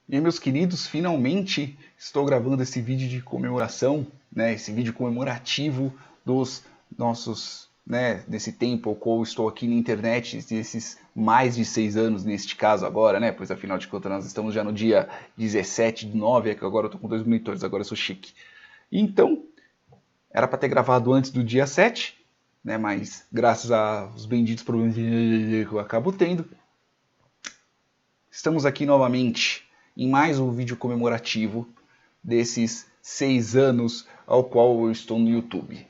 E aí, meus queridos, finalmente estou gravando esse vídeo de comemoração, né, esse vídeo comemorativo dos nossos, né, desse tempo ao qual estou aqui na internet, desses mais de 6 anos neste caso agora, né, pois afinal de contas nós estamos já no dia 17/9, é que agora eu estou com 2 monitores, agora eu sou chique. Então, era para ter gravado antes do dia 7, né, mas graças aos benditos problemas que eu acabo tendo, estamos aqui novamente em mais um vídeo comemorativo desses 6 anos ao qual eu estou no YouTube,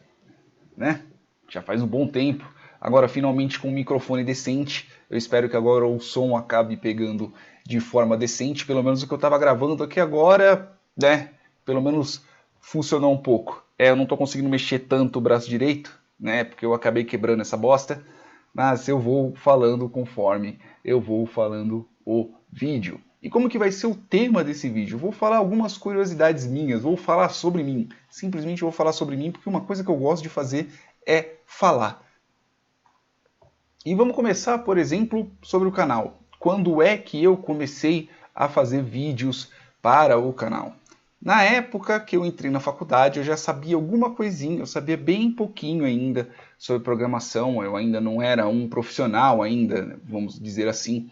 né? Já faz um bom tempo, agora finalmente com um microfone decente, eu espero que agora o som acabe pegando de forma decente, pelo menos o que eu estava gravando aqui agora, né? Pelo menos funcionou um pouco. Eu não estou conseguindo mexer tanto o braço direito, né? Porque eu acabei quebrando essa bosta, mas eu vou falando conforme eu vou falando o vídeo. E como que vai ser o tema desse vídeo? Eu vou falar algumas curiosidades minhas, vou falar sobre mim. Simplesmente vou falar sobre mim porque uma coisa que eu gosto de fazer é falar. E vamos começar, por exemplo, sobre o canal. Quando é que eu comecei a fazer vídeos para o canal? Na época que eu entrei na faculdade, eu já sabia alguma coisinha, eu sabia bem pouquinho ainda sobre programação, eu ainda não era um profissional ainda, vamos dizer assim.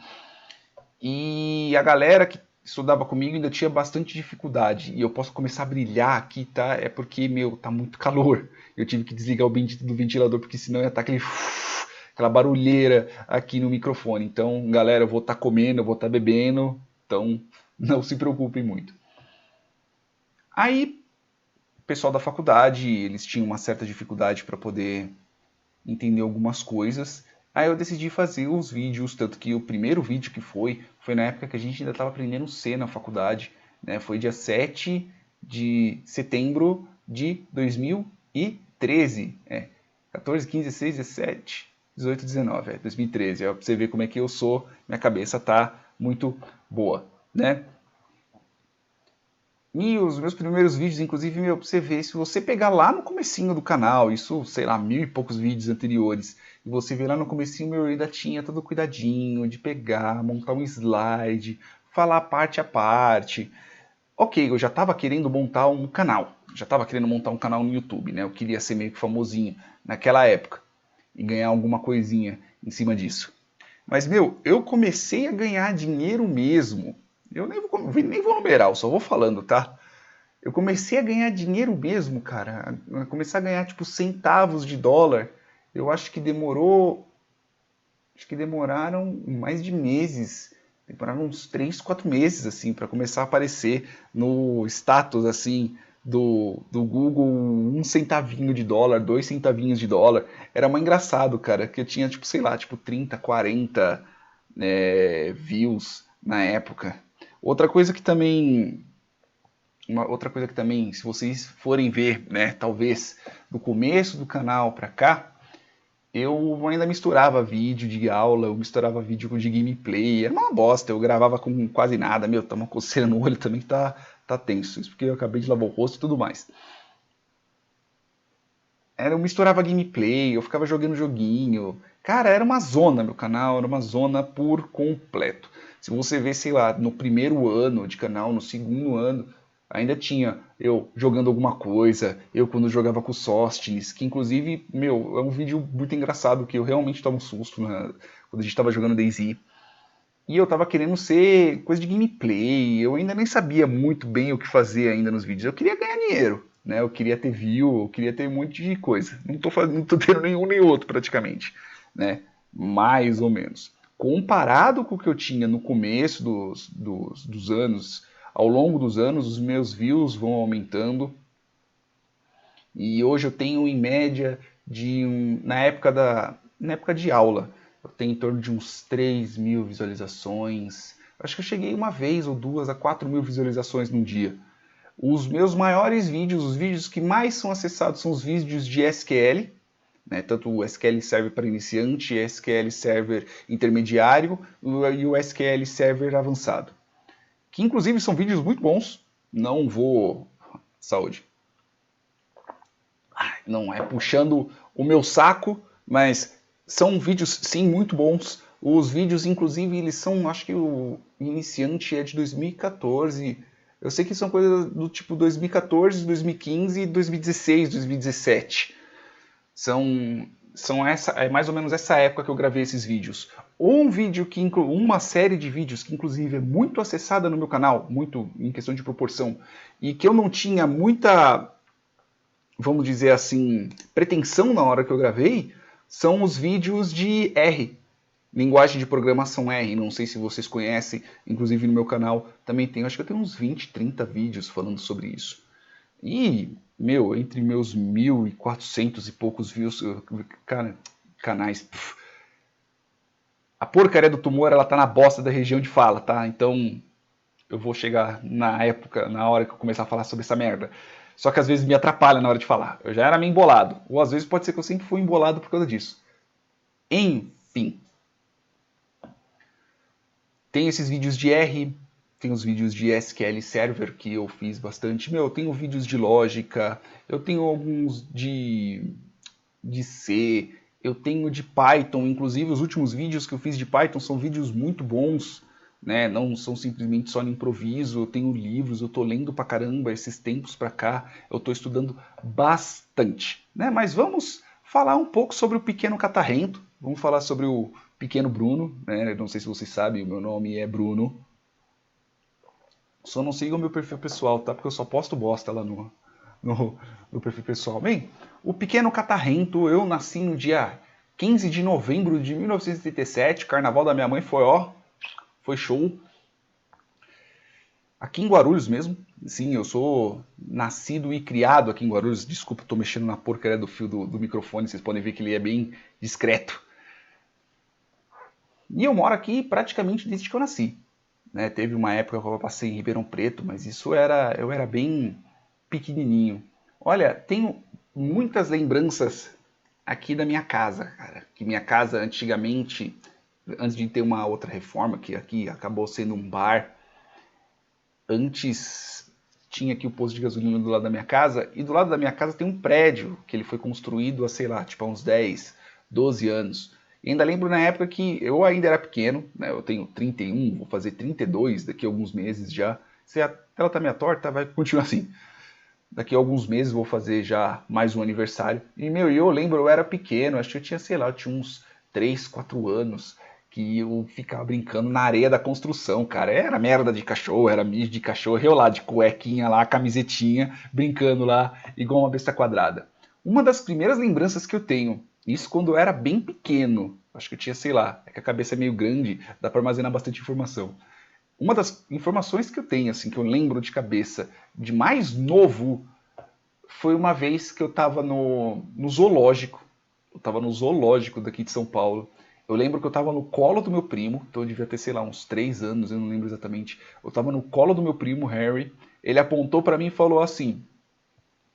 E a galera que estudava comigo ainda tinha bastante dificuldade. E eu posso começar a brilhar aqui, tá? É porque, meu, tá muito calor. Eu tive que desligar o bendito do ventilador, porque senão ia estar aquela barulheira aqui no microfone. Então, galera, eu vou estar comendo, eu vou estar bebendo. Então, não se preocupem muito. Aí, o pessoal da faculdade, eles tinham uma certa dificuldade para poder entender algumas coisas. Aí eu decidi fazer os vídeos, tanto que o primeiro vídeo que foi na época que a gente ainda estava aprendendo C na faculdade, né? Foi dia 7 de setembro de 2013. 14, 15, 16, 17, 18, 19, 2013. Pra você ver como é que eu sou, minha cabeça tá muito boa, né? E os meus primeiros vídeos, inclusive, meu, pra você ver, se você pegar lá no comecinho do canal, isso, sei lá, 1000 e poucos vídeos anteriores, e você ver lá no comecinho, meu, eu ainda tinha todo cuidadinho de pegar, montar um slide, falar parte a parte. Ok, eu já estava querendo montar um canal, já estava querendo montar um canal no YouTube, né? Eu queria ser meio que famosinho naquela época e ganhar alguma coisinha em cima disso. Mas, meu, eu comecei a ganhar dinheiro mesmo. Eu nem vou numerar, eu só vou falando, tá? Eu comecei a ganhar dinheiro mesmo, cara. A começar a ganhar, tipo, centavos de dólar. Eu acho que demorou. Acho que demoraram mais de meses. Demoraram uns 3, 4 meses, assim, para começar a aparecer no status, assim, do Google, um centavinho de dólar, 2 centavinhos de dólar. Era mais engraçado, cara, que eu tinha, tipo, sei lá, tipo 30, 40 views na época. Outra coisa que também uma outra coisa que também, se vocês forem ver, né, talvez do começo do canal pra cá, eu ainda misturava vídeo de aula, eu misturava vídeo de gameplay, era uma bosta, eu gravava com quase nada, meu, tá uma coceira no olho também que tá tenso, isso porque eu acabei de lavar o rosto e tudo mais. Eu misturava gameplay, eu ficava jogando joguinho, cara, era uma zona meu canal, era uma zona por completo. Se você ver, sei lá, no primeiro ano de canal, no segundo ano, ainda tinha eu jogando alguma coisa, eu quando jogava com o Sóstenes, que inclusive, meu, é um vídeo muito engraçado, que eu realmente tava um susto quando a gente tava jogando DayZ. E eu tava querendo ser coisa de gameplay, eu ainda nem sabia muito bem o que fazer ainda nos vídeos. Eu queria ganhar dinheiro, né? Eu queria ter view, eu queria ter um monte de coisa. Não tô tendo nenhum nem outro praticamente, né? Mais ou menos. Comparado com o que eu tinha no começo dos anos, ao longo dos anos, os meus views vão aumentando. E hoje eu tenho em média na época de aula, eu tenho em torno de uns 3 mil visualizações. Acho que eu cheguei uma vez ou duas a 4 mil visualizações num dia. Os meus maiores vídeos, os vídeos que mais são acessados são os vídeos de SQL, né? Tanto o SQL Server para iniciante, SQL Server intermediário e o SQL Server avançado. Que inclusive são vídeos muito bons. Não vou... Saúde. Não é puxando o meu saco, mas são vídeos sim muito bons. Os vídeos, inclusive, eles são, acho que o iniciante é de 2014. Eu sei que são coisas do tipo 2014, 2015, 2016, 2017. É mais ou menos essa época que eu gravei esses vídeos. Um vídeo que uma série de vídeos que inclusive é muito acessada no meu canal, muito em questão de proporção, e que eu não tinha muita, vamos dizer assim, pretensão na hora que eu gravei, são os vídeos de R, linguagem de programação R. Não sei se vocês conhecem, inclusive no meu canal também tem, acho que eu tenho uns 20, 30 vídeos falando sobre isso. E, entre meus 1.400 e poucos views, canais, a porcaria do tumor, ela tá na bosta da região de fala, tá? Então, eu vou chegar na hora que eu começar a falar sobre essa merda. Só que às vezes me atrapalha na hora de falar. Eu já era meio embolado. Ou às vezes pode ser que eu sempre fui embolado por causa disso. Enfim. Tem esses vídeos de R, tem os vídeos de SQL Server que eu fiz bastante. Eu tenho vídeos de lógica, eu tenho alguns de C, eu tenho de Python. Inclusive os últimos vídeos que eu fiz de Python são vídeos muito bons, né? Não são simplesmente só no improviso. Eu tenho livros, eu tô lendo pra caramba esses tempos pra cá, eu tô estudando bastante, né? Mas vamos falar um pouco sobre o Pequeno Catarrento, vamos falar sobre o Pequeno Bruno, né? Não sei se vocês sabem, o meu nome é Bruno. Só não sigam o meu perfil pessoal, tá? Porque eu só posto bosta lá no perfil pessoal. Bem, o Pequeno Catarrento, eu nasci no dia 15 de novembro de 1987, carnaval da minha mãe foi show. Aqui em Guarulhos mesmo, sim, eu sou nascido e criado aqui em Guarulhos. Desculpa, eu tô mexendo na porcaria do fio do microfone, vocês podem ver que ele é bem discreto. E eu moro aqui praticamente desde que eu nasci. Né? Teve uma época que eu passei em Ribeirão Preto, mas eu era bem pequenininho. Olha, tenho muitas lembranças aqui da minha casa, cara. Que minha casa antigamente, antes de ter uma outra reforma, que aqui acabou sendo um bar, antes tinha aqui o posto de gasolina do lado da minha casa, e do lado da minha casa tem um prédio que ele foi construído há, sei lá, tipo há uns 10, 12 anos. E ainda lembro na época que eu ainda era pequeno, né? Eu tenho 31, vou fazer 32 daqui a alguns meses já. Se a tela tá meio torta, vai continuar assim. Daqui a alguns meses vou fazer já mais um aniversário. E eu lembro, eu era pequeno, acho que eu tinha, sei lá, eu tinha uns 3, 4 anos, que eu ficava brincando na areia da construção, cara. Era merda de cachorro, era mijo de cachorro, eu lá de cuequinha lá, camisetinha, brincando lá, igual uma besta quadrada. Uma das primeiras lembranças que eu tenho, isso quando eu era bem pequeno, acho que eu tinha, sei lá, é que a cabeça é meio grande, dá pra armazenar bastante informação. Uma das informações que eu tenho, assim, que eu lembro de cabeça, de mais novo, foi uma vez que eu tava no zoológico. Eu tava no zoológico daqui de São Paulo. Eu lembro que eu tava no colo do meu primo, então eu devia ter, sei lá, uns 3 anos, eu não lembro exatamente. Eu tava no colo do meu primo, Harry. Ele apontou pra mim e falou assim: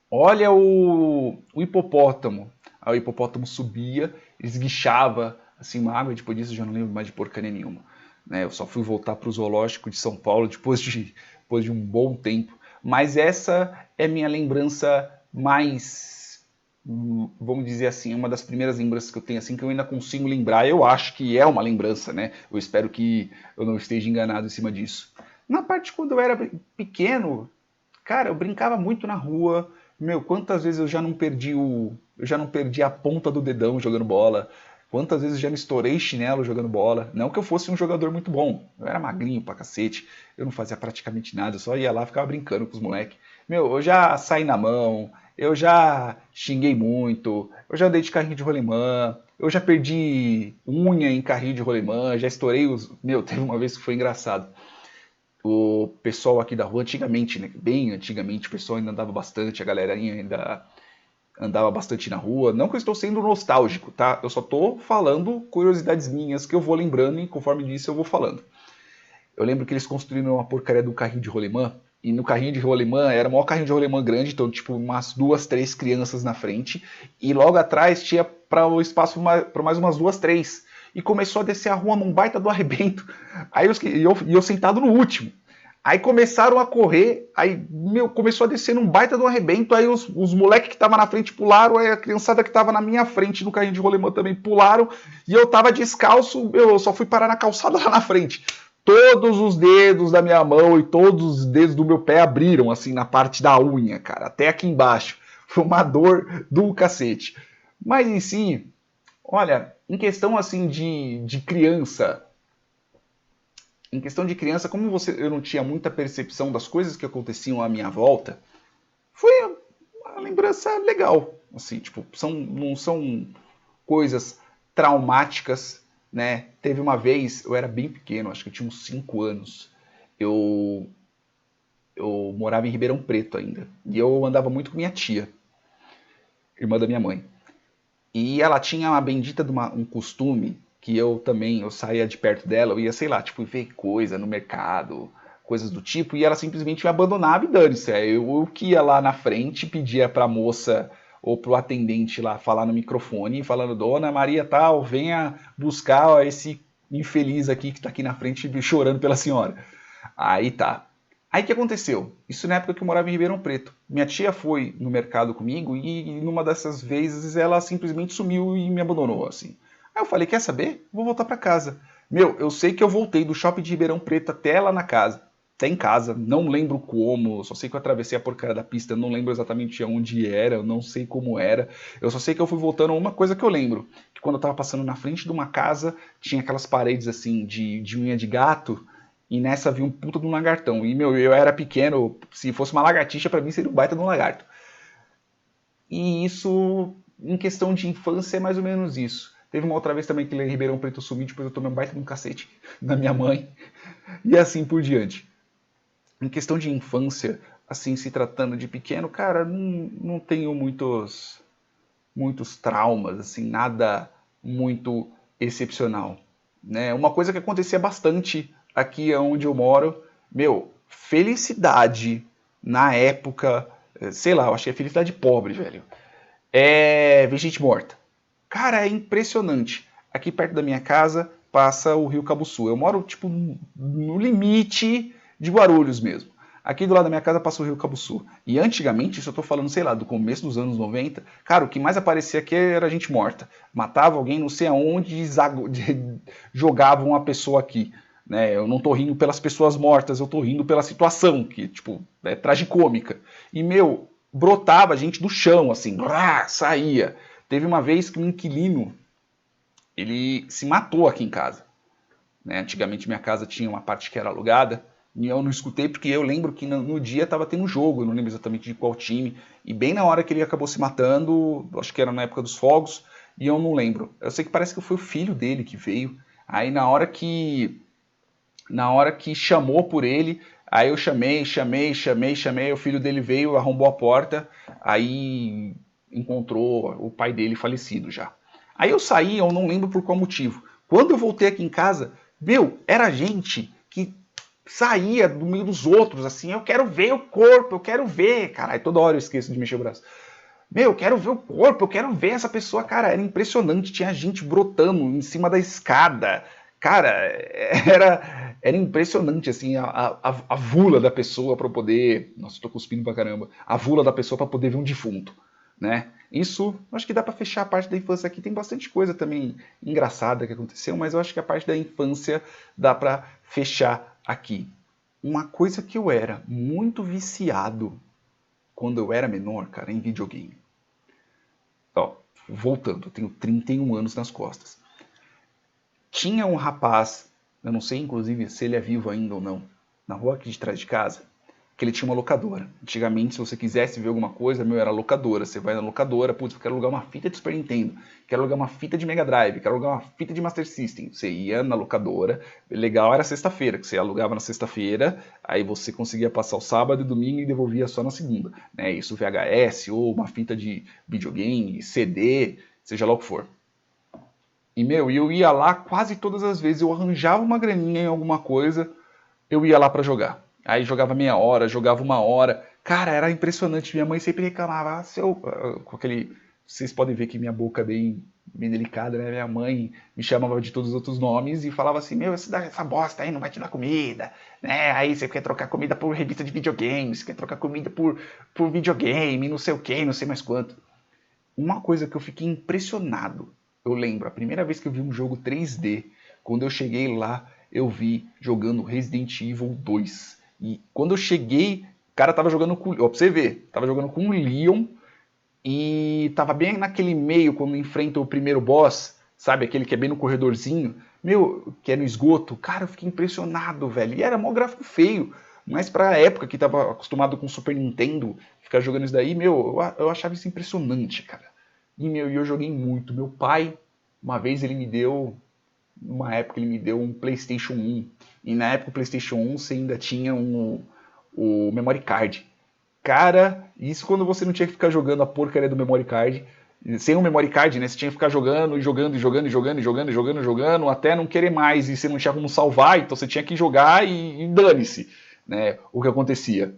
olha o hipopótamo. Aí o hipopótamo subia, esguichava assim uma água, e depois disso eu já não lembro mais de porcaria nenhuma. Né? Eu só fui voltar para o zoológico de São Paulo depois de um bom tempo. Mas essa é minha lembrança mais, vamos dizer assim, uma das primeiras lembranças que eu tenho, assim, que eu ainda consigo lembrar. Eu acho que é uma lembrança, né? Eu espero que eu não esteja enganado em cima disso. Na parte quando eu era pequeno, cara, eu brincava muito na rua. Quantas vezes eu já não perdi a ponta do dedão jogando bola. Quantas vezes eu já me estourei chinelo jogando bola. Não que eu fosse um jogador muito bom. Eu era magrinho pra cacete. Eu não fazia praticamente nada. Eu só ia lá e ficava brincando com os moleques. Eu já saí na mão. Eu já xinguei muito. Eu já andei de carrinho de rolemã. Eu já perdi unha em carrinho de rolemã. Já estourei os... teve uma vez que foi engraçado. O pessoal aqui da rua, antigamente, né, bem antigamente, o pessoal ainda andava bastante, a galerinha ainda andava bastante na rua. Não que eu estou sendo nostálgico, tá? Eu só estou falando curiosidades minhas que eu vou lembrando e conforme disso eu vou falando. Eu lembro que eles construíram uma porcaria do carrinho de rolemã, e no carrinho de rolemã, era o maior carrinho de rolemã grande, então tipo umas 2, 3 crianças na frente, e logo atrás tinha para o espaço para mais umas 2, 3. E começou a descer a rua num baita do arrebento. Aí eu sentado no último. Aí começaram a correr, aí, meu, começou a descer num baita de um arrebento, aí os moleques que estavam na frente pularam, aí a criançada que estava na minha frente no carrinho de rolemã também pularam, e eu tava descalço, eu só fui parar na calçada lá na frente. Todos os dedos da minha mão e todos os dedos do meu pé abriram, assim, na parte da unha, cara, até aqui embaixo. Foi uma dor do cacete. Mas em si, olha, em questão assim de criança, em questão de criança, como eu não tinha muita percepção das coisas que aconteciam à minha volta, foi uma lembrança legal. Assim, tipo, não são coisas traumáticas, né? Teve uma vez, eu era bem pequeno, acho que eu tinha uns 5 anos. Eu, eu morava em Ribeirão Preto ainda. E eu andava muito com minha tia, irmã da minha mãe. E ela tinha uma bendita de um costume que eu saía de perto dela, eu ia, sei lá, tipo, ver coisa no mercado, coisas do tipo, e ela simplesmente me abandonava e dane-se. Eu que ia lá na frente, pedia pra moça ou pro atendente lá falar no microfone, falando, Dona Maria tal, venha buscar ó, esse infeliz aqui que tá aqui na frente chorando pela senhora. Aí tá. Aí o que aconteceu? Isso na época que eu morava em Ribeirão Preto. Minha tia foi no mercado comigo e numa dessas vezes ela simplesmente sumiu e me abandonou, assim. Aí eu falei, quer saber? Vou voltar para casa. Meu, eu sei que eu voltei do shopping de Ribeirão Preto até lá na casa. Até em casa, não lembro como, só sei que eu atravessei a porcaria da pista, não lembro exatamente onde era, eu não sei como era. Eu só sei que eu fui voltando a uma coisa que eu lembro, que quando eu tava passando na frente de uma casa, tinha aquelas paredes assim de unha de gato, e nessa vi um puta de um lagartão. E, meu, eu era pequeno, se fosse uma lagartixa, pra mim seria um baita de um lagarto. E isso, em questão de infância, é mais ou menos isso. Teve uma outra vez também que em Ribeirão Preto eu sumi, depois eu tomei um baita de um cacete da minha mãe. E assim por diante. Em questão de infância, assim, se tratando de pequeno, cara, não tenho muitos traumas, assim, nada muito excepcional. Né? Uma coisa que acontecia bastante aqui onde eu moro, meu, felicidade na época, sei lá, eu achei felicidade pobre, velho. É ver gente morta. Cara, é impressionante. Aqui perto da minha casa passa o Rio Cabuçu. Eu moro, tipo, no limite de Guarulhos mesmo. Aqui do lado da minha casa passa o Rio Cabuçu. E antigamente, isso eu tô falando, sei lá, do começo dos anos 90, cara, o que mais aparecia aqui era gente morta. Matava alguém, não sei aonde, jogavam uma pessoa aqui. Né? Eu não tô rindo pelas pessoas mortas, eu tô rindo pela situação, que, tipo, é tragicômica. E, meu, brotava gente do chão, assim, saía. Teve uma vez que um inquilino, ele se matou aqui em casa. Né? Antigamente minha casa tinha uma parte que era alugada, e eu não escutei porque eu lembro que no dia estava tendo um jogo, eu não lembro exatamente de qual time, e bem na hora que ele acabou se matando, acho que era na época dos fogos, e eu não lembro. Eu sei que parece que foi o filho dele que veio, aí na hora que chamou por ele, aí eu chamei, o filho dele veio, arrombou a porta, aí encontrou o pai dele falecido já. Aí eu saí, eu não lembro por qual motivo. Quando eu voltei aqui em casa, meu, era gente que saía do meio dos outros, assim, eu quero ver o corpo, eu quero ver, caralho, toda hora eu esqueço de mexer o braço. Meu, eu quero ver o corpo, eu quero ver essa pessoa, cara, era impressionante, tinha gente brotando em cima da escada, cara, era impressionante, assim, a vula da pessoa para poder, nossa, tô cuspindo pra caramba, a vula da pessoa para poder ver um defunto, né? Isso, acho que dá para fechar a parte da infância aqui, tem bastante coisa também engraçada que aconteceu, mas eu acho que a parte da infância dá para fechar aqui. Uma coisa que eu era muito viciado quando eu era menor, cara, em videogame. Ó, voltando, eu tenho 31 anos nas costas. Tinha um rapaz, eu não sei inclusive se ele é vivo ainda ou não, na rua aqui de trás de casa, que ele tinha uma locadora. Antigamente, se você quisesse ver alguma coisa, meu, era locadora. Você vai na locadora, putz, eu quero alugar uma fita de Super Nintendo, quero alugar uma fita de Mega Drive, quero alugar uma fita de Master System. Você ia na locadora, legal era sexta-feira, que você alugava na sexta-feira, aí você conseguia passar o sábado e domingo e devolvia só na segunda. Né? Isso VHS ou uma fita de videogame, CD, seja lá o que for. E, meu, eu ia lá quase todas as vezes, eu arranjava uma graninha em alguma coisa, eu ia lá pra jogar. Aí jogava meia hora, jogava uma hora. Cara, era impressionante. Minha mãe sempre reclamava, com aquele vocês podem ver que minha boca é bem delicada, né? Minha mãe me chamava de todos os outros nomes e falava assim, meu, essa bosta aí não vai te dar comida, né? Aí você quer trocar comida por revista de videogames, quer trocar comida por videogame, não sei o que, não sei mais quanto. Uma coisa que eu fiquei impressionado, eu lembro, a primeira vez que eu vi um jogo 3D, quando eu cheguei lá, eu vi jogando Resident Evil 2. E quando eu cheguei, o cara tava jogando com, ó, pra você ver, tava jogando com o Leon e tava bem naquele meio quando enfrenta o primeiro boss, sabe, aquele que é bem no corredorzinho, meu, que é no esgoto. Cara, eu fiquei impressionado, velho. E era mó gráfico feio, mas pra época que tava acostumado com o Super Nintendo, ficar jogando isso daí, meu, eu achava isso impressionante, cara. E meu, eu joguei muito. Meu pai, uma vez ele me deu, numa época ele me deu um PlayStation 1. E na época o PlayStation 1 você ainda tinha o memory card. Cara, isso quando você não tinha que ficar jogando a porcaria do memory card. Sem o memory card, né? Você tinha que ficar jogando e jogando e jogando e jogando e jogando e jogando e jogando até não querer mais e você não tinha como salvar, então você tinha que jogar e dane-se, né? O que acontecia.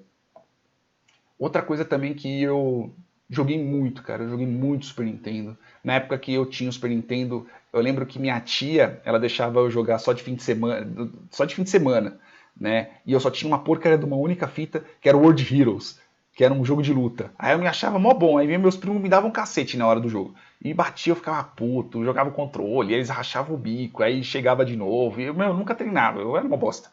Outra coisa também que eu joguei muito, cara, eu joguei muito Super Nintendo. Na época que eu tinha o Super Nintendo, eu lembro que minha tia, ela deixava eu jogar só de fim de semana, né? E eu só tinha uma porcaria de uma única fita, que era o World Heroes, que era um jogo de luta. Aí eu me achava mó bom, aí meus primos me davam um cacete na hora do jogo. E batia, eu ficava puto, jogava o controle, eles rachavam o bico, aí chegava de novo, e eu nunca treinava, eu era uma bosta.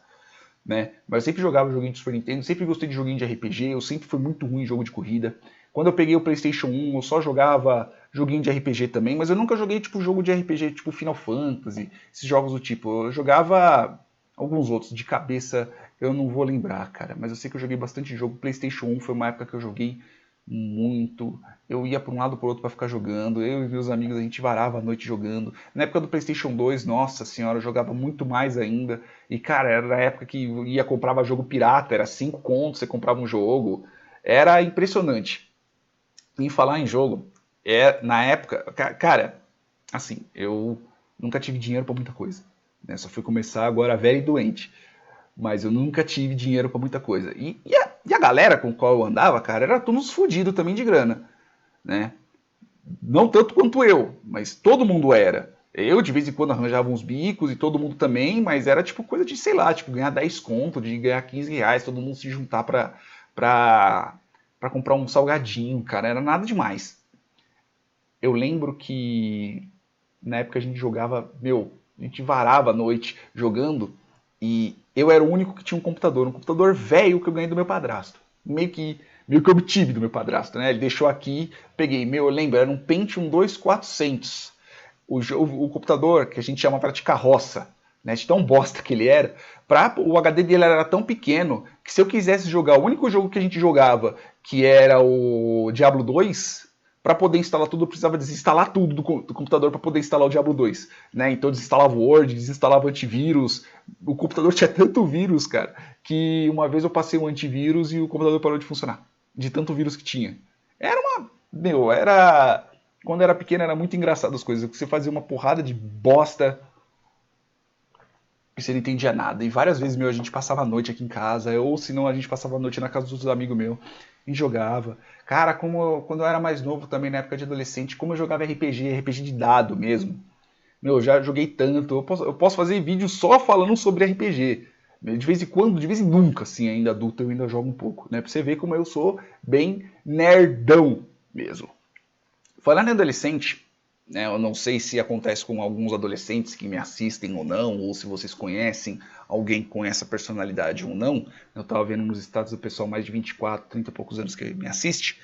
Né? Mas eu sempre jogava joguinho de Super Nintendo, sempre gostei de joguinho de RPG, eu sempre fui muito ruim em jogo de corrida. Quando eu peguei o PlayStation 1, eu só jogava joguinho de RPG também, mas eu nunca joguei tipo jogo de RPG tipo Final Fantasy, esses jogos do tipo. Eu jogava alguns outros, de cabeça eu não vou lembrar, cara, mas eu sei que eu joguei bastante jogo. PlayStation 1 foi uma época que eu joguei muito. Eu ia para um lado para o outro para ficar jogando. Eu e meus amigos a gente varava a noite jogando. Na época do PlayStation 2, nossa senhora, eu jogava muito mais ainda. E cara, era a época que ia comprava jogo pirata, era 5 contos, você comprava um jogo. Era impressionante. Em falar em jogo, na época, cara, assim, eu nunca tive dinheiro para muita coisa. Né? Só fui começar agora velho e doente. Mas eu nunca tive dinheiro para muita coisa. E a galera com a qual eu andava, cara, era todos fodidos também de grana, né? Não tanto quanto eu, mas todo mundo era. Eu, de vez em quando, arranjava uns bicos e todo mundo também, mas era tipo coisa de, sei lá, tipo ganhar 10 conto, de ganhar 15 reais, todo mundo se juntar pra comprar um salgadinho, cara, era nada demais. Eu lembro que na época a gente jogava, meu, a gente varava a noite jogando e eu era o único que tinha um computador velho que eu ganhei do meu padrasto. Meio que obtive do meu padrasto, né? Ele deixou aqui, peguei, meu, eu lembro, era um Pentium 2400. O computador que a gente chamava de carroça, né? De tão bosta que ele era, o HD dele era tão pequeno que se eu quisesse jogar, o único jogo que a gente jogava, que era o Diablo 2, para poder instalar tudo, eu precisava desinstalar tudo do computador para poder instalar o Diablo 2. Né? Então desinstalava o Word, desinstalava o antivírus. O computador tinha tanto vírus, cara, que uma vez eu passei um antivírus e o computador parou de funcionar. De tanto vírus que tinha. Era uma. Meu, era. Quando era pequeno era muito engraçado as coisas. Você fazia uma porrada de bosta e você não entendia nada. E várias vezes, meu, a gente passava a noite aqui em casa, ou se não, a gente passava a noite na casa dos amigos meus e jogava. Cara, quando eu era mais novo também, na época de adolescente, como eu jogava RPG de dado mesmo. Meu, eu já joguei tanto. Eu posso fazer vídeo só falando sobre RPG. De vez em quando, de vez em nunca, assim, ainda adulto, eu ainda jogo um pouco, né? Pra você ver como eu sou bem nerdão mesmo. Falando em adolescente, né, eu não sei se acontece com alguns adolescentes que me assistem ou não, ou se vocês conhecem alguém com essa personalidade ou não. Eu tava vendo nos status do pessoal mais de 24, 30 e poucos anos que me assiste.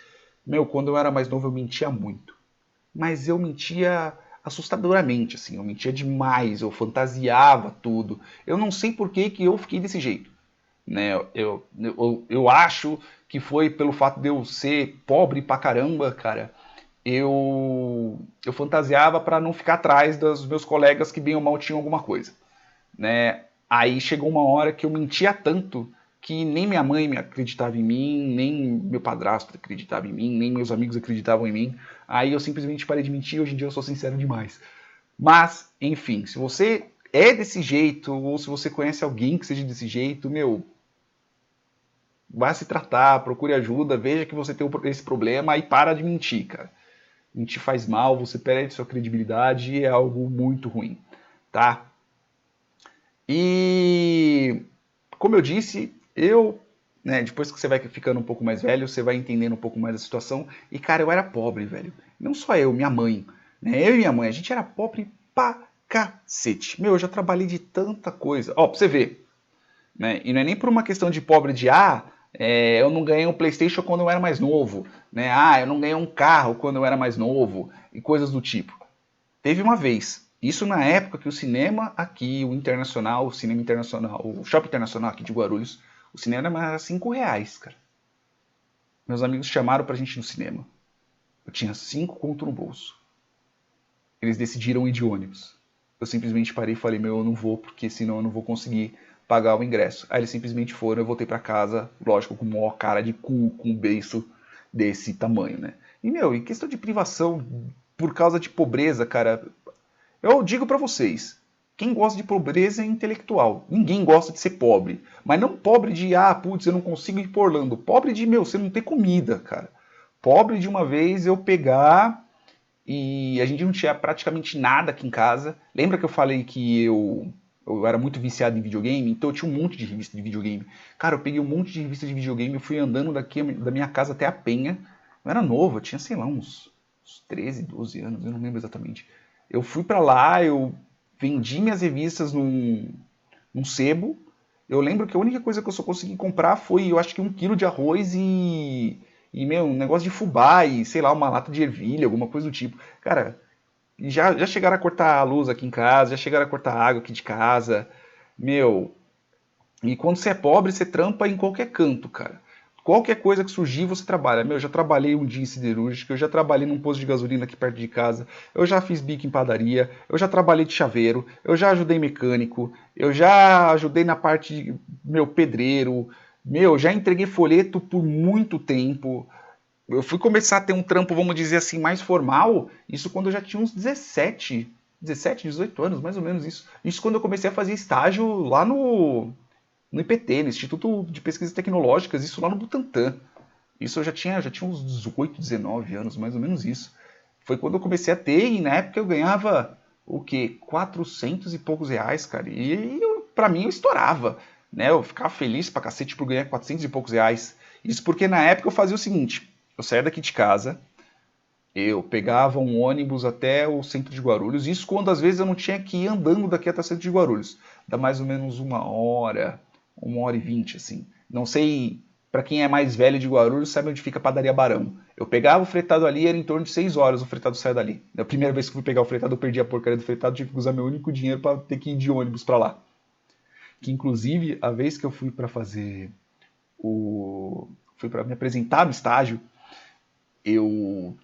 Meu, quando eu era mais novo eu mentia muito. Mas eu mentia assustadoramente, assim, eu mentia demais, eu fantasiava tudo. Eu não sei por que eu fiquei desse jeito. Né? Eu acho que foi pelo fato de eu ser pobre pra caramba, cara. Eu fantasiava para não ficar atrás dos meus colegas que bem ou mal tinham alguma coisa, né? Aí chegou uma hora que eu mentia tanto que nem minha mãe me acreditava em mim, nem meu padrasto acreditava em mim, nem meus amigos acreditavam em mim. Aí eu simplesmente parei de mentir, hoje em dia eu sou sincero demais. Mas, enfim, se você é desse jeito, ou se você conhece alguém que seja desse jeito, meu, vá se tratar, procure ajuda, veja que você tem esse problema e para de mentir, cara. não te faz mal, você perde sua credibilidade e é algo muito ruim, tá? E, como eu disse, né, depois que você vai ficando um pouco mais velho, você vai entendendo um pouco mais a situação. E, cara, eu era pobre, velho. Não só eu, minha mãe. Né? Eu e minha mãe, a gente era pobre pra cacete. Meu, eu já trabalhei de tanta coisa. Ó, pra você ver. Né? E não é nem por uma questão de pobre de, eu não ganhei um PlayStation quando eu era mais novo. Né? Eu não ganhei um carro quando eu era mais novo. E coisas do tipo. Teve uma vez, isso na época que o cinema aqui, o Internacional, o Cinema Internacional, o Shopping Internacional aqui de Guarulhos, o cinema era R$ 5, cara. Meus amigos chamaram pra gente ir no cinema. Eu tinha 5 conto no bolso. Eles decidiram ir de ônibus. Eu simplesmente parei e falei, meu, eu não vou, porque senão eu não vou conseguir pagar o ingresso. Aí eles simplesmente foram, eu voltei pra casa, lógico, com uma cara de cu, com um beiço desse tamanho, né? E, meu, em questão de privação, por causa de pobreza, cara, eu digo pra vocês, quem gosta de pobreza é intelectual. Ninguém gosta de ser pobre. Mas não pobre de, putz, eu não consigo ir por Orlando. Pobre de, meu, você não ter comida, cara. Pobre de uma vez eu pegar e a gente não tinha praticamente nada aqui em casa. Lembra que eu falei que eu era muito viciado em videogame? Então eu tinha um monte de revista de videogame. Cara, eu peguei um monte de revista de videogame e fui andando daqui da minha casa até a Penha. Eu era novo, eu tinha, sei lá, uns 13, 12 anos, eu não lembro exatamente. Eu fui pra lá, eu vendi minhas revistas num sebo. Eu lembro que a única coisa que eu só consegui comprar foi, eu acho que 1 quilo de arroz meu, um negócio de fubá e, sei lá, uma lata de ervilha, alguma coisa do tipo. Cara, já chegaram a cortar a luz aqui em casa, já chegaram a cortar a água aqui de casa. Meu, e quando você é pobre, você trampa em qualquer canto, cara. Qualquer coisa que surgir, você trabalha. Meu, eu já trabalhei um dia em siderúrgica, eu já trabalhei num posto de gasolina aqui perto de casa, eu já fiz bico em padaria, eu já trabalhei de chaveiro, eu já ajudei mecânico, eu já ajudei na parte de, meu, pedreiro, meu, já entreguei folheto por muito tempo. Eu fui começar a ter um trampo, vamos dizer assim, mais formal, isso quando eu já tinha uns 17, 18 anos, mais ou menos isso. Isso quando eu comecei a fazer estágio lá no IPT, no Instituto de Pesquisas Tecnológicas, isso lá no Butantã. Isso eu já tinha uns 18, 19 anos, mais ou menos isso. Foi quando eu comecei a ter, e na época eu ganhava o quê? 400 e poucos reais, cara. E pra mim eu estourava, né? Eu ficava feliz pra cacete por ganhar 400 e poucos reais. Isso porque na época eu fazia o seguinte, eu saía daqui de casa, eu pegava um ônibus até o centro de Guarulhos, isso quando às vezes eu não tinha que ir andando daqui até o centro de Guarulhos. Dá mais ou menos 1 hora e 20, assim. Não sei, para quem é mais velho de Guarulhos, sabe onde fica a Padaria Barão. Eu pegava o fretado ali, era em torno de 6 horas o fretado saia dali. Da primeira vez que fui pegar o fretado, eu perdi a porcaria do fretado, tive que usar meu único dinheiro para ter que ir de ônibus para lá. Que inclusive, a vez que eu fui para fazer fui para me apresentar no estágio, eu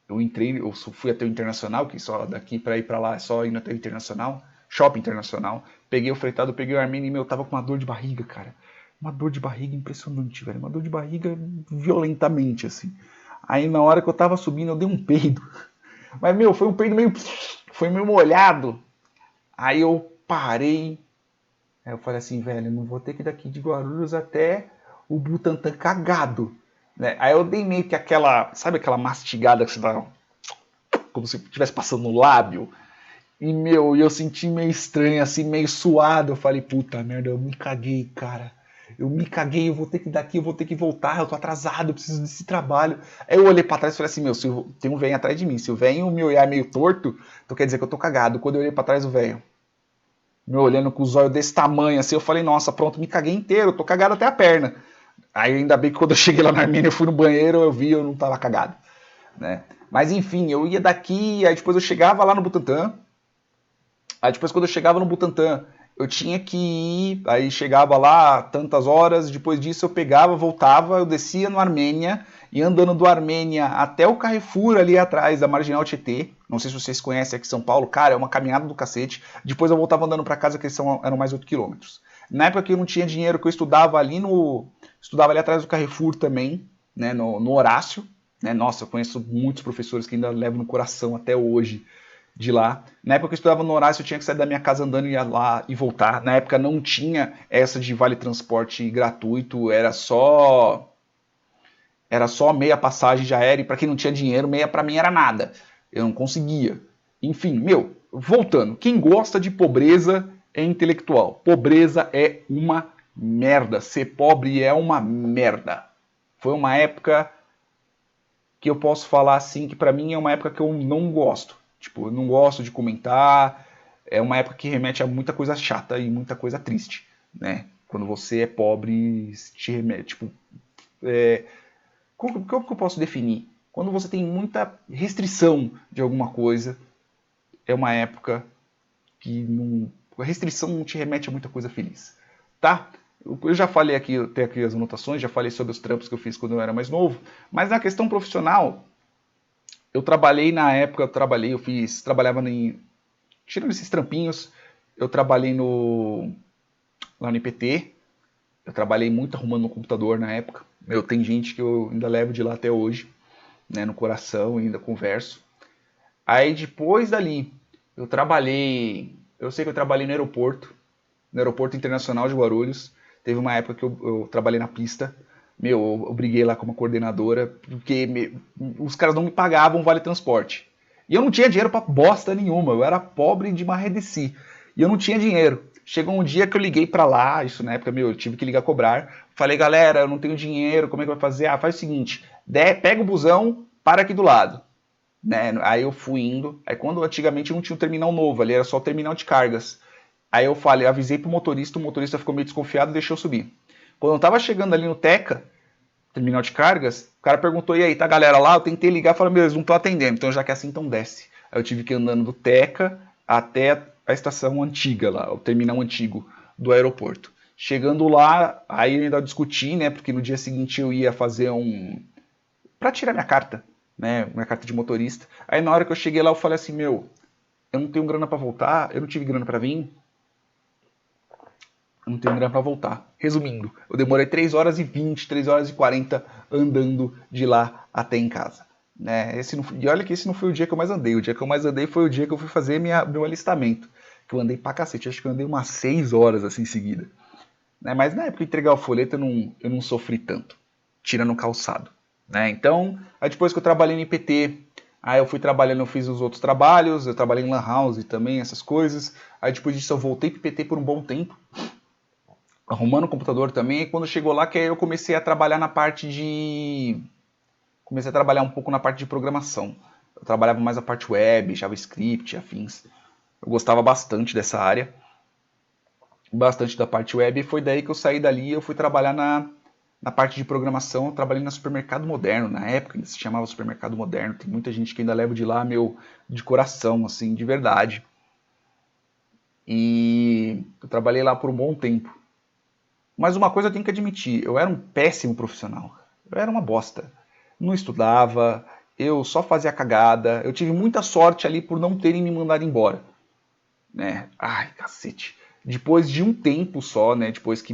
eu fui até o Internacional, que só daqui para ir para lá é só ir até o Internacional, Shopping Internacional, peguei o fretado, peguei o Armênio e meu, tava com uma dor de barriga, cara. Uma dor de barriga impressionante, velho. Uma dor de barriga violentamente, assim. Aí na hora que eu tava subindo, eu dei um peido. Mas, meu, foi um peido meio. Foi meio molhado. Aí eu parei. Aí eu falei assim, velho, eu não vou ter que ir daqui de Guarulhos até o Butantã cagado. Né? Aí eu dei meio que aquela. Sabe aquela mastigada que você dá. Como se estivesse passando no lábio? E, meu, eu senti meio estranho, assim, meio suado. Eu falei, puta merda, eu me caguei, cara. Eu me caguei, eu vou ter que ir daqui, eu vou ter que voltar, eu tô atrasado, eu preciso desse trabalho. Aí eu olhei pra trás e falei assim, meu, se tem um velho atrás de mim, se o velho me olhar meio torto, então quer dizer que eu tô cagado. Quando eu olhei pra trás, o velho, me olhando com os olhos desse tamanho, assim, eu falei, nossa, pronto, me caguei inteiro, eu tô cagado até a perna. Aí ainda bem que quando eu cheguei lá na Armênia, eu fui no banheiro, eu vi, eu não tava cagado, né? Mas enfim, eu ia daqui, aí depois eu chegava lá no Butantã, aí depois quando eu chegava no Butantã, eu tinha que ir, aí chegava lá tantas horas, depois disso eu pegava, voltava, eu descia no Armênia, e andando do Armênia até o Carrefour ali atrás, da Marginal Tietê, não sei se vocês conhecem aqui em São Paulo, cara, é uma caminhada do cacete, depois eu voltava andando para casa, que eram mais 8 quilômetros. Na época que eu não tinha dinheiro, que eu estudava ali atrás do Carrefour também, né, no Horácio, né, nossa, eu conheço muitos professores que ainda levo no coração até hoje, de lá. Na época que eu estudava no Horácio, eu tinha que sair da minha casa andando e ia lá e voltar. Na época não tinha essa de vale transporte gratuito, Era só meia passagem já era, e para quem não tinha dinheiro, meia para mim era nada. Eu não conseguia. Enfim, voltando. Quem gosta de pobreza é intelectual. Pobreza é uma merda. Ser pobre é uma merda. Foi uma época que eu posso falar assim, que para mim é uma época que eu não gosto. Tipo, eu não gosto de comentar. É uma época que remete a muita coisa chata e muita coisa triste, né? Quando você é pobre, te remete, tipo... Como que eu posso definir? Quando você tem muita restrição de alguma coisa, é uma época que não, a restrição não te remete a muita coisa feliz, tá? Eu já falei aqui, eu tenho aqui as anotações, já falei sobre os trampos que eu fiz quando eu era mais novo, mas na questão profissional, eu trabalhei na época, trabalhava em, tirando esses trampinhos, eu trabalhei lá no IPT, eu trabalhei muito arrumando no computador na época, tem gente que eu ainda levo de lá até hoje, né, no coração, ainda converso. Aí depois dali, eu sei que eu trabalhei no aeroporto internacional de Guarulhos. Teve uma época que eu trabalhei na pista. Eu briguei lá com uma coordenadora, porque os caras não me pagavam vale transporte. E eu não tinha dinheiro pra bosta nenhuma, eu era pobre de marredeci. E eu não tinha dinheiro. Chegou um dia que eu liguei pra lá, isso na época, eu tive que ligar cobrar. Falei, galera, eu não tenho dinheiro, como é que vai fazer? Ah, faz o seguinte, pega o busão, para aqui do lado. Né? Aí eu fui indo. Aí quando antigamente não tinha um terminal novo, ali era só o terminal de cargas. Aí eu falei, avisei pro motorista, o motorista ficou meio desconfiado e deixou eu subir. Quando eu tava chegando ali no Teca, terminal de cargas, o cara perguntou, e aí, tá a galera lá? Eu tentei ligar e falei, meu, eles não estão atendendo, então já que é assim, então desce. Aí eu tive que ir andando do Teca até a estação antiga lá, o terminal antigo do aeroporto. Chegando lá, aí eu ainda discuti, né, porque no dia seguinte eu ia fazer pra tirar minha carta, né, minha carta de motorista. Aí na hora que eu cheguei lá, eu falei assim, eu não tenho grana pra voltar, eu não tive grana pra vir, eu não tenho grana pra voltar. Resumindo, eu demorei 3 horas e 20, 3 horas e 40 andando de lá até em casa. Né? E olha que esse não foi o dia que eu mais andei. O dia que eu mais andei foi o dia que eu fui fazer meu alistamento. Que eu andei pra cacete. Acho que eu andei umas 6 horas assim em seguida. Né? Mas na época de entregar o folheto eu não sofri tanto. Tirando o calçado. Né? Então, aí depois que eu trabalhei no IPT, aí eu fui trabalhando, eu fiz os outros trabalhos, eu trabalhei em Lan House também, essas coisas. Aí depois disso eu voltei pro IPT por um bom tempo, arrumando o computador também, e quando chegou lá que aí eu comecei a trabalhar na parte de... Comecei a trabalhar um pouco na parte de programação. Eu trabalhava mais a parte web, JavaScript, afins. Eu gostava bastante dessa área, bastante da parte web, e foi daí que eu saí dali e eu fui trabalhar na parte de programação. Eu trabalhei na Supermercado Moderno, na época ainda se chamava Supermercado Moderno. Tem muita gente que ainda leva de lá, de coração, assim, de verdade. E eu trabalhei lá por um bom tempo. Mas uma coisa eu tenho que admitir, eu era um péssimo profissional. Eu era uma bosta. Não estudava, eu só fazia cagada. Eu tive muita sorte ali por não terem me mandado embora. Né? Ai, cacete. Depois de um tempo só, né? Depois que,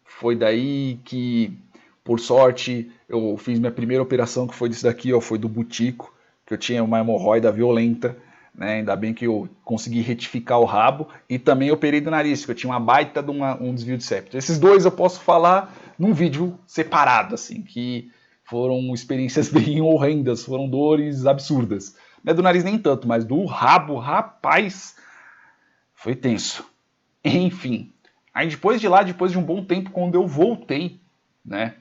foi daí que, por sorte, eu fiz minha primeira operação, que foi disso daqui, ó, foi do butico, que eu tinha uma hemorroida violenta. Né? Ainda bem que eu consegui retificar o rabo e também operei do nariz, que eu tinha uma baita de um desvio de septo. Esses dois eu posso falar num vídeo separado, assim, que foram experiências bem horrendas, foram dores absurdas. Não é do nariz nem tanto, mas do rabo, rapaz, foi tenso. Enfim, aí depois de lá, depois de um bom tempo, quando eu voltei, né,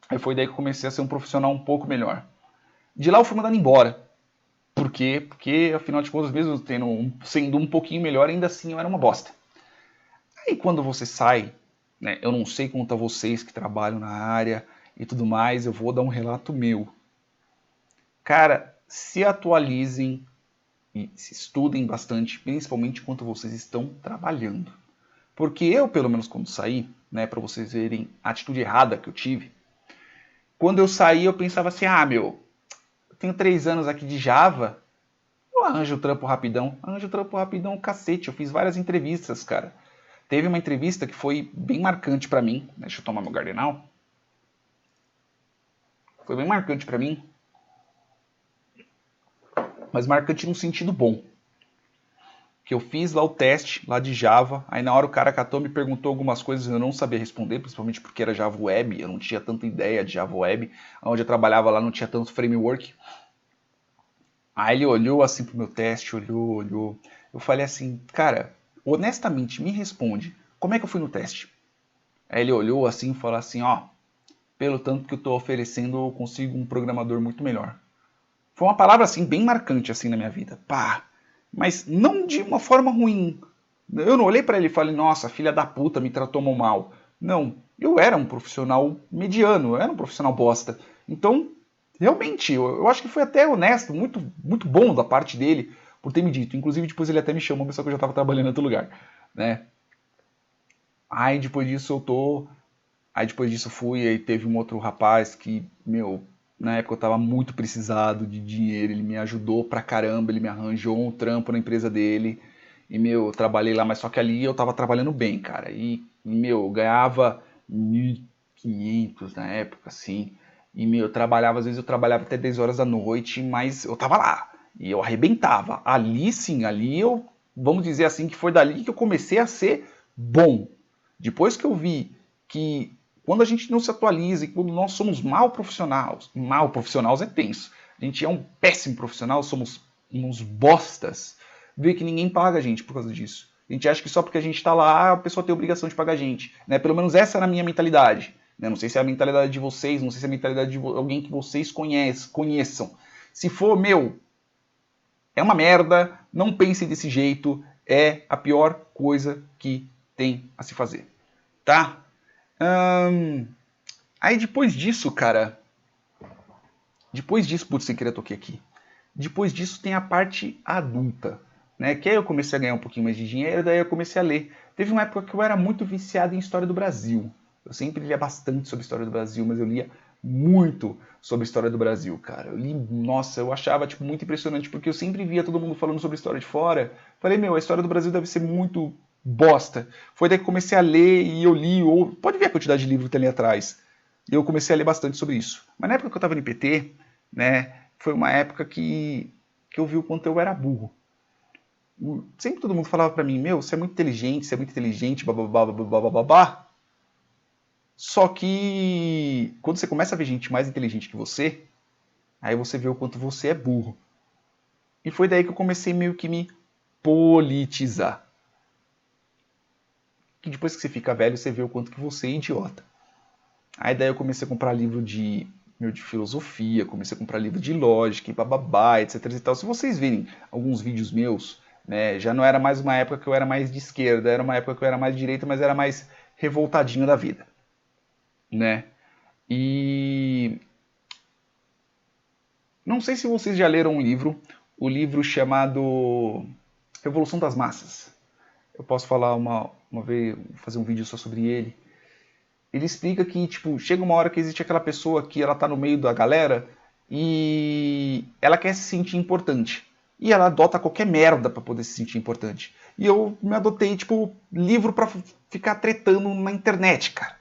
aí foi daí que eu comecei a ser um profissional um pouco melhor. De lá eu fui mandado embora. Por quê? Porque, afinal de contas, mesmo sendo um pouquinho melhor, ainda assim eu era uma bosta. Aí quando você sai, né, eu não sei quanto a vocês que trabalham na área e tudo mais, eu vou dar um relato meu. Cara, se atualizem e se estudem bastante, principalmente enquanto vocês estão trabalhando. Porque eu, pelo menos quando saí, né, para vocês verem a atitude errada que eu tive, quando eu saí eu pensava assim, eu tenho 3 anos aqui de Java, eu arranjo o trampo rapidão. Arranjo o trampo rapidão, cacete. Eu fiz várias entrevistas, cara. Teve uma entrevista que foi bem marcante pra mim. Deixa eu tomar meu Gardenal. Foi bem marcante pra mim. Mas marcante num sentido bom. que eu fiz lá o teste, lá de Java, aí na hora o cara catou, me perguntou algumas coisas eu não sabia responder, principalmente porque era Java Web, eu não tinha tanta ideia de Java Web, onde eu trabalhava lá não tinha tanto framework. Aí ele olhou assim pro meu teste, olhou. Eu falei assim, cara, honestamente, me responde, como é que eu fui no teste? Aí ele olhou assim e falou assim, ó, pelo tanto que eu tô oferecendo, eu consigo um programador muito melhor. Foi uma palavra assim bem marcante assim na minha vida. Pá, mas não de uma forma ruim. Eu não olhei para ele e falei, nossa, filha da puta, me tratou mal. Não, eu era um profissional mediano, eu era um profissional bosta. Então, realmente, eu acho que foi até honesto, muito bom da parte dele por ter me dito. Inclusive, depois ele até me chamou, só que eu já estava trabalhando em outro lugar, né? Aí depois disso eu tô. Aí depois disso fui, aí teve um outro rapaz que, meu, na época eu tava muito precisado de dinheiro, ele me ajudou pra caramba, ele me arranjou um trampo na empresa dele. E, meu, eu trabalhei lá, mas só que ali eu tava trabalhando bem, cara. Meu, eu ganhava 1.500 na época, assim. E, meu, eu trabalhava, às vezes eu trabalhava até 10 horas da noite, mas eu tava lá. E eu arrebentava. Ali sim, ali eu, vamos dizer assim, que foi dali que eu comecei a ser bom. Depois que eu vi que quando a gente não se atualiza e quando nós somos mal profissionais é tenso. A gente é um péssimo profissional, somos uns bostas, vê que ninguém paga a gente por causa disso. A gente acha que só porque a gente está lá, a pessoa tem a obrigação de pagar a gente. Né? Pelo menos essa era a minha mentalidade. Né? Não sei se é a mentalidade de vocês, não sei se é a mentalidade de alguém que vocês conheçam. Se for, meu, é uma merda, não pense desse jeito, é a pior coisa que tem a se fazer. Tá? Aí depois disso, cara. Depois disso, putz, sem querer toquei aqui. Depois disso tem a parte adulta. Né? Que aí eu comecei a ganhar um pouquinho mais de dinheiro, daí eu comecei a ler. Teve uma época que eu era muito viciado em história do Brasil. Eu sempre lia bastante sobre história do Brasil, mas eu lia muito sobre história do Brasil, cara. Eu li, nossa, eu achava tipo, muito impressionante, porque eu sempre via todo mundo falando sobre história de fora. Falei, meu, a história do Brasil deve ser muito bosta. Foi daí que comecei a ler e eu li, ou pode ver a quantidade de livro que tem ali atrás. E eu comecei a ler bastante sobre isso. Mas na época que eu estava no IPT, né, foi uma época que eu vi o quanto eu era burro. Sempre todo mundo falava para mim, meu, você é muito inteligente, bababá, bababá. Só que quando você começa a ver gente mais inteligente que você, aí você vê o quanto você é burro. E foi daí que eu comecei meio que me politizar. Que depois que você fica velho, você vê o quanto que você é idiota. Aí daí eu comecei a comprar livro de filosofia, comecei a comprar livro de lógica e bababá, etc e tal. Se vocês virem alguns vídeos meus, né, já não era mais uma época que eu era mais de esquerda, era uma época que eu era mais de direita, mas era mais revoltadinho da vida, né? E não sei se vocês já leram um livro, o livro chamado Revolução das Massas. Eu posso falar uma vez, fazer um vídeo só sobre ele. Ele explica que, tipo, chega uma hora que existe aquela pessoa que ela tá no meio da galera e ela quer se sentir importante. E ela adota qualquer merda para poder se sentir importante. E eu me adotei, tipo, livro para ficar tretando na internet, cara.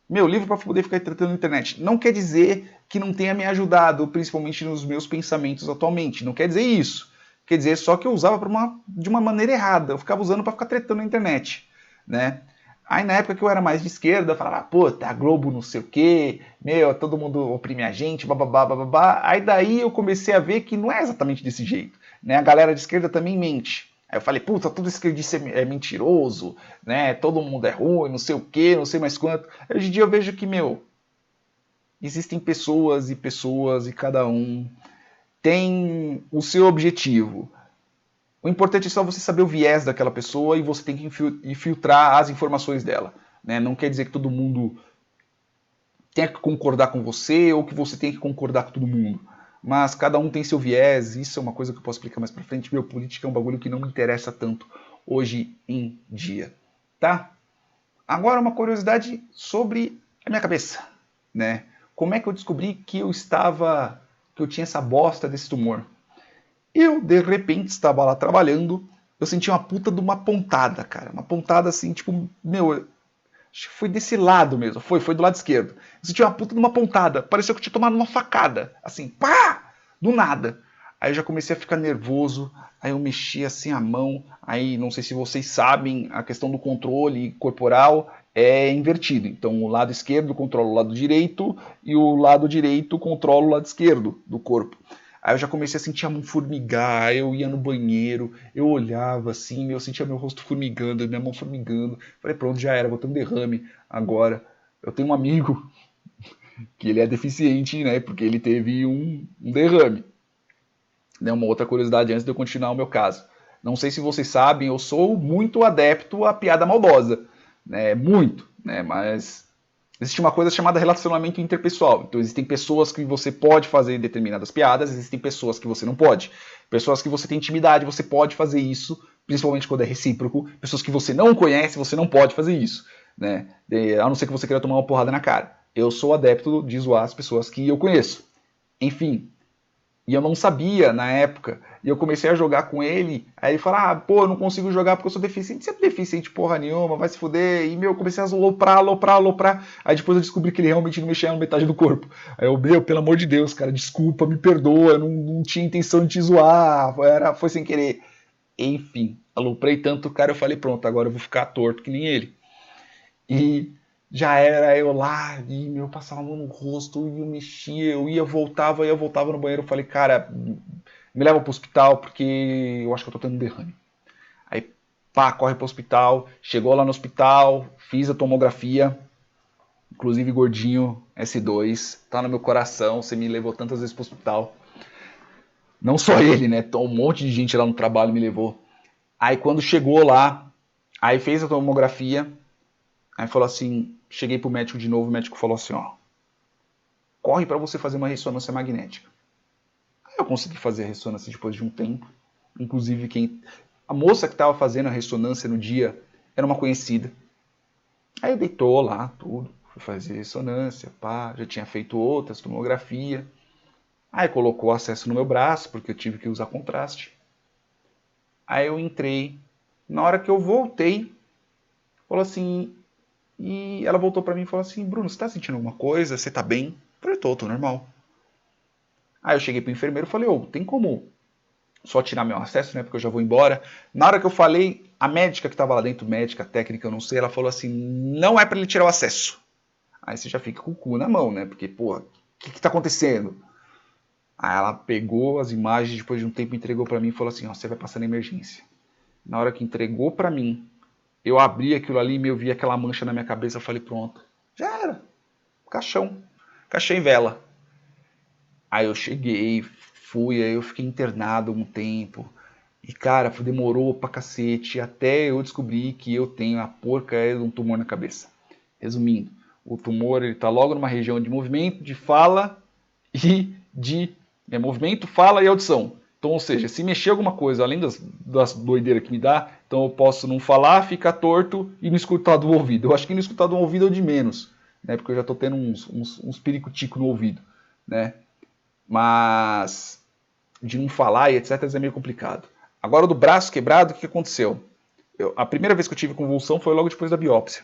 Meu, livro para poder ficar tretando na internet. Não quer dizer que não tenha me ajudado, principalmente nos meus pensamentos atualmente. Não quer dizer isso. Quer dizer só que eu usava de uma maneira errada. Eu ficava usando para ficar tretando na internet, né? Aí na época que eu era mais de esquerda, eu falava, pô, tá Globo não sei o quê, meu, todo mundo oprime a gente, bababá, bababá. Aí daí eu comecei a ver que não é exatamente desse jeito, né? A galera de esquerda também mente. Aí eu falei, puta, todo esquerdista é mentiroso, né? Todo mundo é ruim, não sei o quê, não sei mais quanto. Aí hoje em dia eu vejo que, meu, existem pessoas e cada um tem o seu objetivo. O importante é só você saber o viés daquela pessoa e você tem que filtrar as informações dela. Né? Não quer dizer que todo mundo tenha que concordar com você ou que você tenha que concordar com todo mundo. Mas cada um tem seu viés, isso é uma coisa que eu posso explicar mais pra frente. Meu, política é um bagulho que não me interessa tanto hoje em dia. Tá? Agora uma curiosidade sobre a minha cabeça. Né? Como é que eu descobri que eu tinha essa bosta desse tumor? Eu, de repente, estava lá trabalhando, eu senti uma puta de uma pontada, cara. Uma pontada assim, tipo, meu, acho que foi desse lado mesmo, foi do lado esquerdo. Eu senti uma puta de uma pontada, pareceu que eu tinha tomado uma facada, assim, pá! Do nada. Aí eu já comecei a ficar nervoso, aí eu mexi assim a mão, aí não sei se vocês sabem, a questão do controle corporal é invertido. Então o lado esquerdo controla o lado direito e o lado direito controla o lado esquerdo do corpo. Aí eu já comecei a sentir a mão formigar, eu ia no banheiro, eu olhava assim, eu sentia meu rosto formigando, minha mão formigando. Falei, pronto, já era, vou ter um derrame agora. Eu tenho um amigo que ele é deficiente, né, porque ele teve um derrame. Né, uma outra curiosidade antes de eu continuar o meu caso. Não sei se vocês sabem, eu sou muito adepto à piada maldosa. Né, muito, né, mas existe uma coisa chamada relacionamento interpessoal. Então existem pessoas que você pode fazer determinadas piadas, existem pessoas que você não pode. Pessoas que você tem intimidade, você pode fazer isso, principalmente quando é recíproco. Pessoas que você não conhece, você não pode fazer isso. Né? A não ser que você queira tomar uma porrada na cara. Eu sou adepto de zoar as pessoas que eu conheço. Enfim, e eu não sabia na época. E eu comecei a jogar com ele. Aí ele falou: ah, pô, eu não consigo jogar porque eu sou deficiente. Você é deficiente porra nenhuma, vai se fuder. E, meu, eu comecei a aloprar. Aí depois eu descobri que ele realmente não mexia na metade do corpo. Aí eu, meu, pelo amor de Deus, cara, desculpa, me perdoa. Eu não tinha intenção de te zoar. Foi sem querer. Enfim, aloprei tanto o cara, eu falei: pronto, agora eu vou ficar torto que nem ele. E já era eu lá, e eu passava a mão no rosto, e eu mexia, eu ia, voltava no banheiro. Eu falei, cara, me leva pro hospital, porque eu acho que eu tô tendo um derrame. Aí, pá, corre pro hospital, chegou lá no hospital, fiz a tomografia, inclusive gordinho, S2, tá no meu coração, você me levou tantas vezes pro hospital. Não só ele, né, um monte de gente lá no trabalho me levou. Aí quando chegou lá, aí fez a tomografia, aí falou assim, cheguei pro médico de novo, o médico falou assim, ó, corre para você fazer uma ressonância magnética. Aí eu consegui fazer a ressonância depois de um tempo. Inclusive, a moça que estava fazendo a ressonância no dia era uma conhecida. Aí eu deitou lá, tudo, fui fazer ressonância, pá, já tinha feito outras, tomografia. Aí colocou acesso no meu braço, porque eu tive que usar contraste. Aí eu entrei. Na hora que eu voltei, falou assim, e ela voltou para mim e falou assim, Bruno, você tá sentindo alguma coisa? Você tá bem? Eu falei, tô normal. Aí eu cheguei pro enfermeiro e falei, ô, tem como só tirar meu acesso, né, porque eu já vou embora. Na hora que eu falei, a médica que estava lá dentro, médica, técnica, eu não sei, ela falou assim, não é para ele tirar o acesso. Aí você já fica com o cu na mão, né, porque, pô, o que tá acontecendo? Aí ela pegou as imagens, depois de um tempo entregou para mim e falou assim, ó, você vai passar na emergência. Na hora que entregou para mim, eu abri aquilo ali e eu vi aquela mancha na minha cabeça, eu falei, pronto, já era, caixão, caixão em vela. Aí eu cheguei, fui, aí eu fiquei internado um tempo. E, cara, demorou pra cacete até eu descobrir que eu tenho a porcaria de um tumor na cabeça. Resumindo, o tumor ele tá logo numa região de movimento, de fala e de movimento, fala e audição. Então, ou seja, se mexer alguma coisa, além das doideiras que me dá, então eu posso não falar, ficar torto e não escutar do ouvido. Eu acho que não escutar do ouvido é o de menos, né? Porque eu já tô tendo uns perico-tico no ouvido, né? Mas de não falar e etc. é meio complicado. Agora, do braço quebrado, o que aconteceu? A primeira vez que eu tive convulsão foi logo depois da biópsia.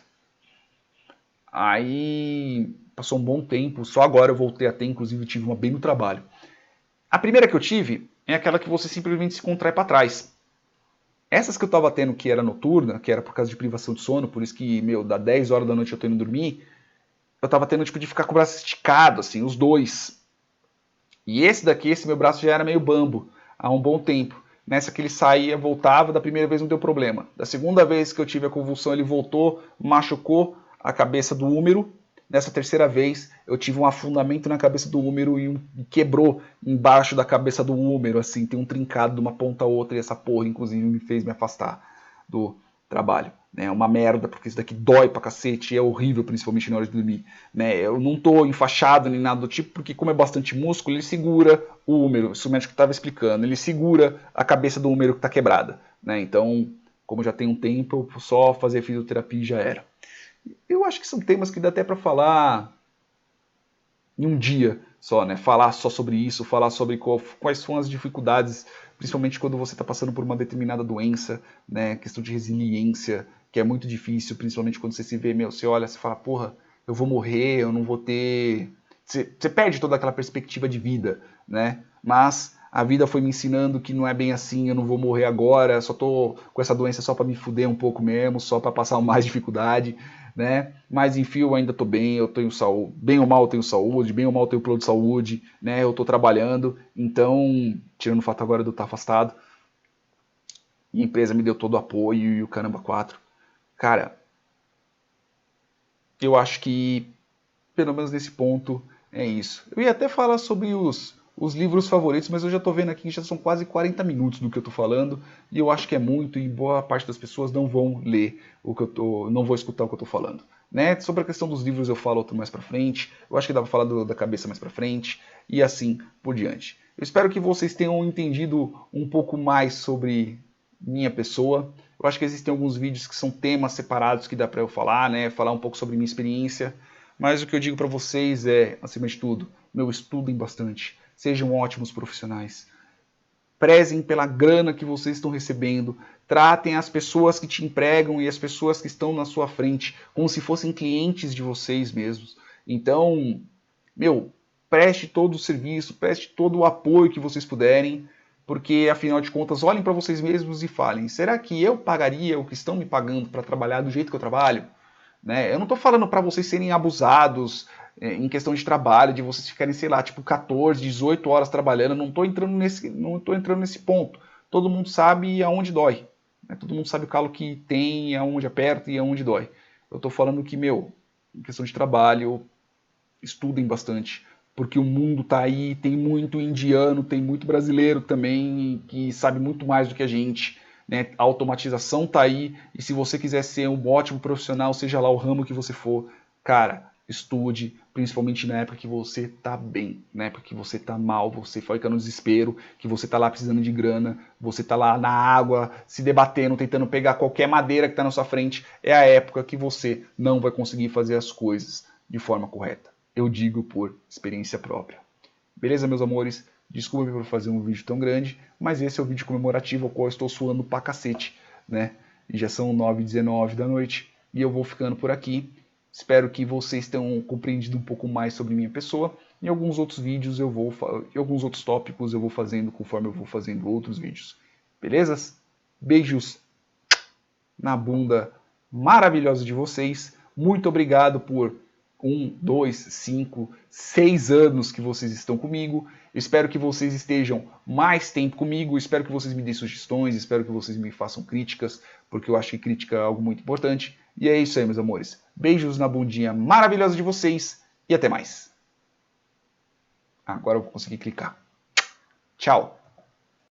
Aí passou um bom tempo, só agora eu voltei a ter, inclusive tive uma bem no trabalho. A primeira que eu tive é aquela que você simplesmente se contrai para trás. Essas que eu estava tendo, que era noturna, que era por causa de privação de sono, por isso que, meu, dá 10 horas da noite eu tô indo dormir, eu estava tendo tipo de ficar com o braço esticado, assim, os dois. E esse meu braço já era meio bambo há um bom tempo. Nessa que ele saía, voltava, da primeira vez não deu problema. Da segunda vez que eu tive a convulsão, ele voltou, machucou a cabeça do úmero. Nessa terceira vez, eu tive um afundamento na cabeça do úmero e quebrou embaixo da cabeça do úmero, assim, tem um trincado de uma ponta a outra, e essa porra, inclusive, me fez me afastar do trabalho. É uma merda, porque isso daqui dói pra cacete e é horrível, principalmente na hora de dormir. Né? Eu não tô enfaixado nem nada do tipo, porque como é bastante músculo, ele segura o úmero. Isso o médico estava explicando. Ele segura a cabeça do úmero que está quebrada. Né? Então, como já tem um tempo, eu só fazer fisioterapia e já era. Eu acho que são temas que dá até para falar em um dia só, né? Falar só sobre isso, falar sobre quais são as dificuldades, principalmente quando você está passando por uma determinada doença, né? Questão de resiliência, que é muito difícil, principalmente quando você se vê, você olha, você fala, porra, eu vou morrer, eu não vou ter... Você perde toda aquela perspectiva de vida, né? Mas A vida foi me ensinando que não é bem assim, eu não vou morrer agora, só tô com essa doença só para me fuder um pouco mesmo, só para passar mais dificuldade, né? Mas enfim, eu ainda tô bem, eu tenho saúde, bem ou mal eu tenho saúde, bem ou mal eu tenho plano de saúde, né? Eu tô trabalhando, então, tirando o fato agora de eu estar afastado, e a empresa me deu todo o apoio e o caramba 4. Cara, eu acho que, pelo menos nesse ponto, é isso. Eu ia até falar sobre os livros favoritos, mas eu já tô vendo aqui que já são quase 40 minutos do que eu tô falando, e eu acho que é muito, e boa parte das pessoas não vão ler o que eu tô, não vão escutar o que eu tô falando. Né? Sobre a questão dos livros eu falo outro mais pra frente, eu acho que dá pra falar da cabeça mais pra frente, e assim por diante. Eu espero que vocês tenham entendido um pouco mais sobre minha pessoa. Eu acho que existem alguns vídeos que são temas separados que dá para eu falar, né? Falar um pouco sobre minha experiência. Mas o que eu digo para vocês é, acima de tudo, estudem bastante. Sejam ótimos profissionais. Prezem pela grana que vocês estão recebendo. Tratem as pessoas que te empregam e as pessoas que estão na sua frente como se fossem clientes de vocês mesmos. Então, preste todo o serviço, preste todo o apoio que vocês puderem, porque afinal de contas, olhem para vocês mesmos e falem: será que eu pagaria o que estão me pagando para trabalhar do jeito que eu trabalho? Né? Eu não estou falando para vocês serem abusados em questão de trabalho, de vocês ficarem, sei lá, tipo 14, 18 horas trabalhando. Não estou entrando nesse ponto. Todo mundo sabe aonde dói. Né? Todo mundo sabe o calo que tem, aonde aperta e aonde dói. Eu estou falando que, em questão de trabalho, estudem bastante, porque o mundo tá aí, tem muito indiano, tem muito brasileiro também que sabe muito mais do que a gente, né? A automatização tá aí, e se você quiser ser um ótimo profissional, seja lá o ramo que você for, cara, estude, principalmente na época que você tá bem, na época que você tá mal, você fica no desespero, que você tá lá precisando de grana, você tá lá na água, se debatendo, tentando pegar qualquer madeira que tá na sua frente, é a época que você não vai conseguir fazer as coisas de forma correta. Eu digo por experiência própria. Beleza, meus amores? Desculpa por fazer um vídeo tão grande, mas esse é o vídeo comemorativo ao qual eu estou suando pra cacete, né? E já são 9h19 da noite e eu vou ficando por aqui. Espero que vocês tenham compreendido um pouco mais sobre minha pessoa. Em alguns outros vídeos em alguns outros tópicos eu vou fazendo conforme eu vou fazendo outros vídeos. Belezas? Beijos na bunda maravilhosa de vocês. Muito obrigado por 1, 2, 5, 6 anos que vocês estão comigo. Eu espero que vocês estejam mais tempo comigo. Eu espero que vocês me deem sugestões. Espero que vocês me façam críticas, porque eu acho que crítica é algo muito importante. E é isso aí, meus amores. Beijos na bundinha maravilhosa de vocês e até mais. Agora eu vou conseguir clicar. Tchau.